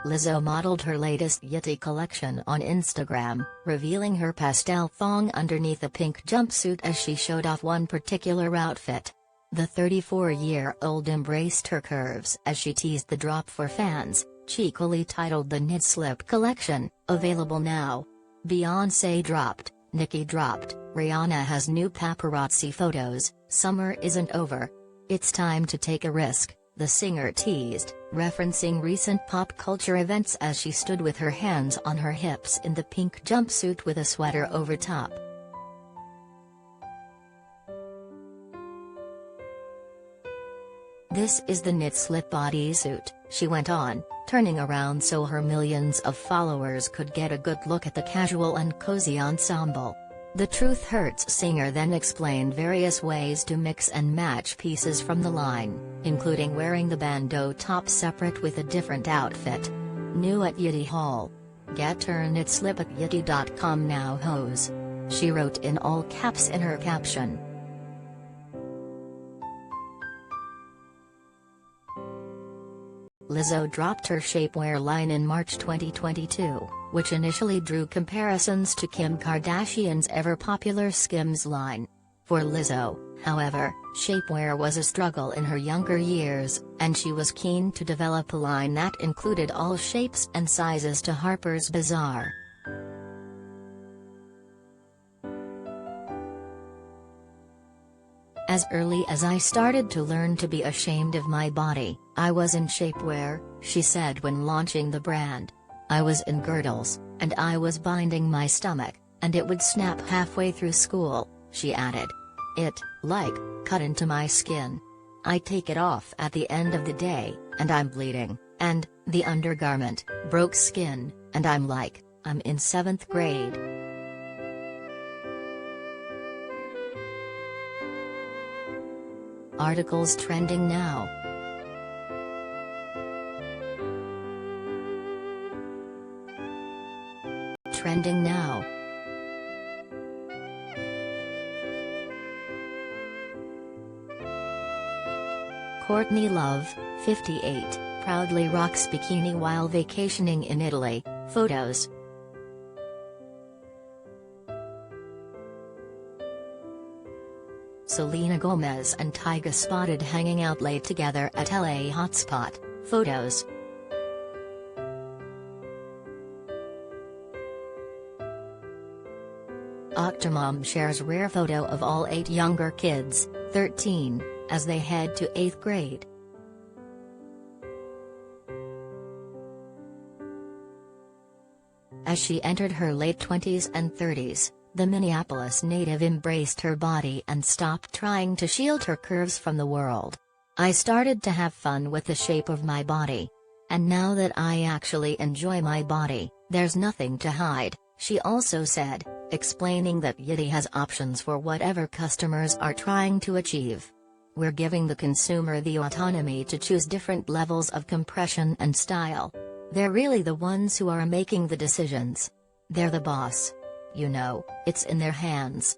Lizzo modeled her latest Yeti collection on Instagram, revealing her pastel thong underneath a pink jumpsuit as she showed off one particular outfit. The 34-year-old embraced her curves as she teased the drop for fans, cheekily titled the Knit Slip collection, available now. Beyoncé dropped, Nicki dropped, Rihanna has new paparazzi photos, summer isn't over. It's time to take a risk, the singer teased, referencing recent pop culture events as she stood with her hands on her hips in the pink jumpsuit with a sweater over top. "This is the knit slip bodysuit," she went on, turning around so her millions of followers could get a good look at the casual and cozy ensemble. The Truth Hurts singer then explained various ways to mix and match pieces from the line, including wearing the bandeau top separate with a different outfit. New at Yeti Haul. "Get her knit slip at yeti.com now hoes," she wrote in all caps in her caption. Lizzo dropped her shapewear line in March 2022, which initially drew comparisons to Kim Kardashian's ever-popular Skims line. For Lizzo, however, shapewear was a struggle in her younger years, and she was keen to develop a line that included all shapes and sizes to Harper's Bazaar. "As early as I started to learn to be ashamed of my body, I was in shapewear," she said when launching the brand. "I was in girdles, and I was binding my stomach, and it would snap halfway through school," she added. "It, cut into my skin. I take it off at the end of the day, and I'm bleeding, and, the undergarment, broke skin, and I'm in 7th grade." Articles trending now. Trending now. Courtney Love, 58, proudly rocks bikini while vacationing in Italy, photos. Selena Gomez and Tyga spotted hanging out late together at LA hotspot, photos. Octomom shares rare photo of all 8 younger kids, 13, as they head to 8th grade. As she entered her late 20s and 30s, the Minneapolis native embraced her body and stopped trying to shield her curves from the world. "I started to have fun with the shape of my body. And now that I actually enjoy my body, there's nothing to hide," she also said, explaining that Yeti has options for whatever customers are trying to achieve. "We're giving the consumer the autonomy to choose different levels of compression and style. They're really the ones who are making the decisions. They're the boss. You know, it's in their hands."